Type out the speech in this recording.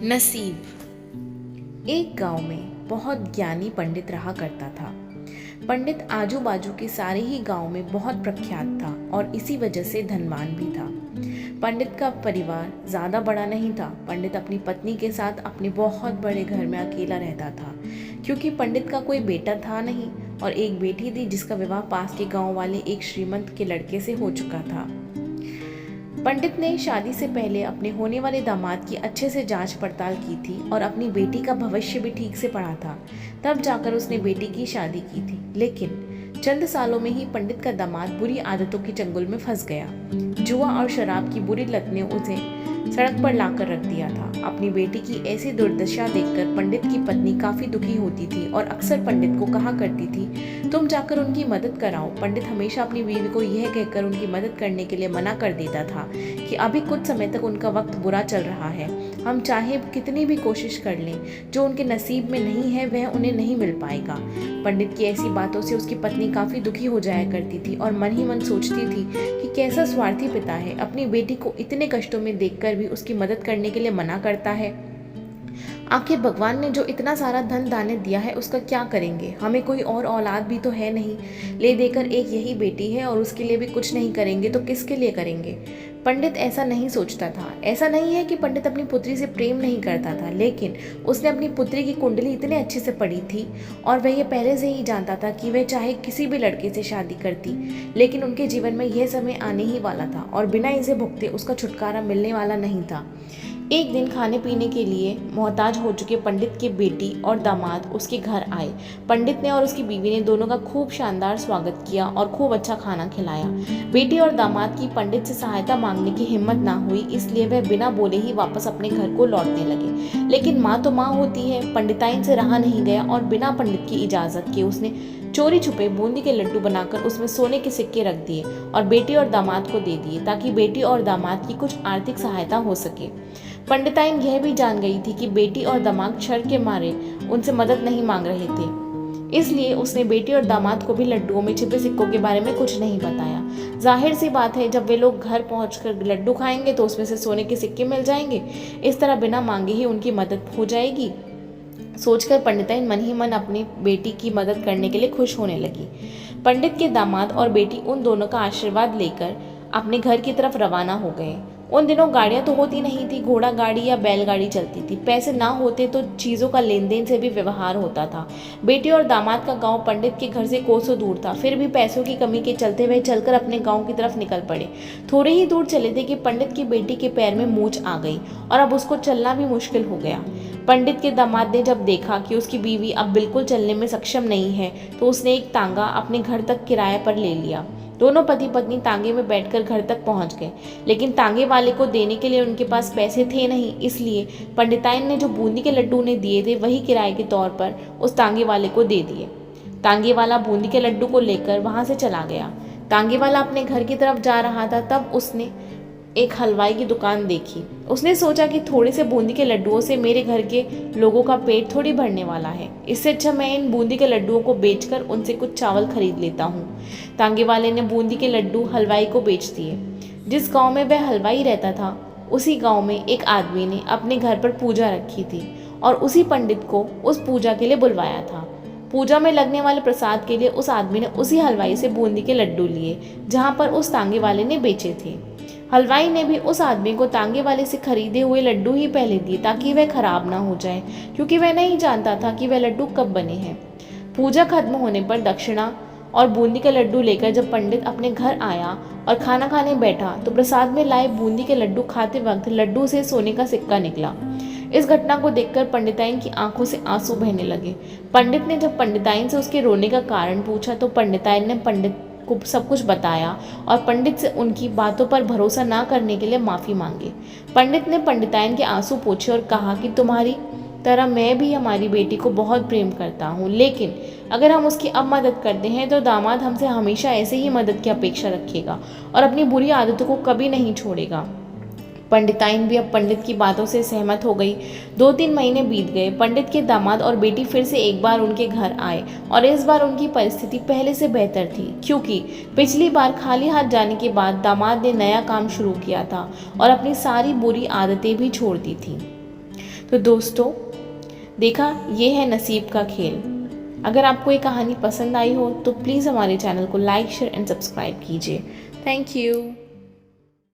नसीब। एक गांव में बहुत ज्ञानी पंडित रहा करता था। पंडित आजू बाजू के सारे ही गांव में बहुत प्रख्यात था और इसी वजह से धनवान भी था। पंडित का परिवार ज़्यादा बड़ा नहीं था। पंडित अपनी पत्नी के साथ अपने बहुत बड़े घर में अकेला रहता था, क्योंकि पंडित का कोई बेटा था नहीं और एक बेटी थी जिसका विवाह पास के गांव वाले एक श्रीमंत के लड़के से हो चुका था। पंडित ने शादी से पहले अपने होने वाले दामाद की अच्छे से जांच पड़ताल की थी और अपनी बेटी का भविष्य भी ठीक से पढ़ा था। तब जाकर उसने बेटी की शादी की थी। लेकिन चंद सालों में ही पंडित का दामाद बुरी आदतों के चंगुल में फंस गया। जुआ और शराब की बुरी लत ने उसे सड़क पर लाकर रख दिया था। अपनी बेटी की ऐसी दुर्दशा देखकर पंडित की पत्नी काफी दुखी होती थी और अक्सर पंडित को कहा करती थी, तुम जाकर उनकी मदद कराओ। पंडित हमेशा अपनी बीवी को यह कहकर उनकी मदद करने के लिए मना कर देता था कि अभी कुछ समय तक उनका वक्त बुरा चल रहा है। हम चाहे कितनी भी कोशिश कर लें, जो उनके नसीब में नहीं है वह उन्हें नहीं मिल पाएगा। पंडित की ऐसी बातों से उसकी पत्नी काफी दुखी हो जाया करती थी और मन ही मन सोचती थी कि कैसा स्वार्थी पिता है, अपनी बेटी को इतने कष्टों में देखकर भी उसकी मदद करने के लिए मना करता है। आखिर भगवान ने जो इतना सारा धन दाने दिया है उसका क्या करेंगे? हमें कोई और औलाद भी तो है नहीं, ले देकर एक यही बेटी है और उसके लिए भी कुछ नहीं करेंगे तो किसके लिए करेंगे? पंडित ऐसा नहीं सोचता था। ऐसा नहीं है कि पंडित अपनी पुत्री से प्रेम नहीं करता था, लेकिन उसने अपनी पुत्री की कुंडली इतने अच्छे से पढ़ी थी और वह ये पहले से ही जानता था कि वह चाहे किसी भी लड़के से शादी करती, लेकिन उनके जीवन में यह समय आने ही वाला था और बिना इसे भुगते उसका छुटकारा मिलने वाला नहीं था। एक दिन खाने पीने के लिए मोहताज हो चुके पंडित की बेटी और दामाद उसके घर आए। पंडित ने और उसकी बीवी ने दोनों का खूब शानदार स्वागत किया और खूब अच्छा खाना खिलाया। बेटी और दामाद की पंडित से सहायता मांगने की हिम्मत ना हुई, इसलिए वह बिना बोले ही वापस अपने घर को लौटने लगे। लेकिन माँ तो माँ होती है, पंडिताइन से रहा नहीं गया और बिना पंडित की इजाज़त के उसने चोरी छुपे बूंदी के लड्डू बनाकर उसमें सोने के सिक्के रख दिए और बेटी और दामाद को दे दिए, ताकि बेटी और दामाद की कुछ आर्थिक सहायता हो सके। पंडिताइन यह भी जान गई थी कि बेटी और दामाद शर के मारे उनसे मदद नहीं मांग रहे थे, इसलिए उसने बेटी और दामाद को भी लड्डुओं में छिपे सिक्कों के बारे में कुछ नहीं बताया। जाहिर सी बात है, जब वे लोग घर पहुंचकर लड्डू खाएंगे तो उसमें से सोने के सिक्के मिल जाएंगे। इस तरह बिना मांगे ही उनकी मदद हो जाएगी। सोचकर पंडिताइन मन ही मन अपनी बेटी की मदद करने के लिए खुश होने लगी। पंडित के दामाद और बेटी उन दोनों का आशीर्वाद लेकर अपने घर की तरफ रवाना हो गए। उन दिनों गाड़ियां तो होती नहीं थी, घोड़ा गाड़ी या बैलगाड़ी चलती थी। पैसे ना होते तो चीज़ों का लेन देन से भी व्यवहार होता था। बेटी और दामाद का गांव पंडित के घर से कोसों दूर था, फिर भी पैसों की कमी के चलते वे चलकर अपने गांव की तरफ निकल पड़े। थोड़े ही दूर चले थे कि पंडित की बेटी के पैर में मूंछ आ गई और अब उसको चलना भी मुश्किल हो गया। पंडित के दामाद ने जब देखा कि उसकी बीवी अब बिल्कुल चलने में सक्षम नहीं है, तो उसने एक तांगा अपने घर तक किराए पर ले लिया। दोनों पति पत्नी तांगे में बैठकर घर तक पहुंच गए, लेकिन तांगे वाले को देने के लिए उनके पास पैसे थे नहीं, इसलिए पंडिताइन ने जो बूंदी के लड्डू उन्हें दिए थे वही किराए के तौर पर उस तांगे वाले को दे दिए। तांगे वाला बूंदी के लड्डू को लेकर वहां से चला गया। तांगे वाला अपने घर की तरफ जा रहा था, तब उसने एक हलवाई की दुकान देखी। उसने सोचा कि थोड़े से बूंदी के लड्डुओं से मेरे घर के लोगों का पेट थोड़ी भरने वाला है, इससे अच्छा मैं इन बूंदी के लड्डुओं को बेचकर उनसे कुछ चावल खरीद लेता हूँ। तांगे वाले ने बूंदी के लड्डू हलवाई को बेच दिए। जिस गांव में वह हलवाई रहता था, उसी गांव में एक आदमी ने अपने घर पर पूजा रखी थी और उसी पंडित को उस पूजा के लिए बुलवाया था। पूजा में लगने वाले प्रसाद के लिए उस आदमी ने उसी हलवाई से बूंदी के लड्डू लिए जहाँ पर उस तांगे वाले ने बेचे थे। हलवाई ने भी उस आदमी को तांगे वाले से खरीदे हुए लड्डू ही पहले दिए, ताकि वह खराब ना हो जाए, क्योंकि वह नहीं जानता था कि वह लड्डू कब बने हैं। पूजा खत्म होने पर दक्षिणा और बूंदी के लड्डू लेकर जब पंडित अपने घर आया और खाना खाने बैठा, तो प्रसाद में लाए बूंदी के लड्डू खाते वक्त लड्डू से सोने का सिक्का निकला। इस घटना को देखकर पंडिताइन की आंखों से आंसू बहने लगे। पंडित ने जब पंडिताइन से उसके रोने का कारण पूछा, तो पंडिताइन ने पंडित को सब कुछ बताया और पंडित से उनकी बातों पर भरोसा ना करने के लिए माफ़ी मांगी। पंडित ने पंडिताइन के आंसू पोंछे और कहा कि तुम्हारी तरह मैं भी हमारी बेटी को बहुत प्रेम करता हूँ, लेकिन अगर हम उसकी अब मदद करते हैं तो दामाद हमसे हमेशा ऐसे ही मदद की अपेक्षा रखेगा और अपनी बुरी आदतों को कभी नहीं छोड़ेगा। पंडिताइन भी अब पंडित की बातों से सहमत हो गई। 2-3 महीने बीत गए। पंडित के दामाद और बेटी फिर से एक बार उनके घर आए और इस बार उनकी परिस्थिति पहले से बेहतर थी, क्योंकि पिछली बार खाली हाथ जाने के बाद दामाद ने नया काम शुरू किया था और अपनी सारी बुरी आदतें भी छोड़ दी थी। तो दोस्तों, देखा, ये है नसीब का खेल। अगर आपको ये कहानी पसंद आई हो तो प्लीज़ हमारे चैनल को लाइक, शेयर एंड सब्सक्राइब कीजिए। Thank you.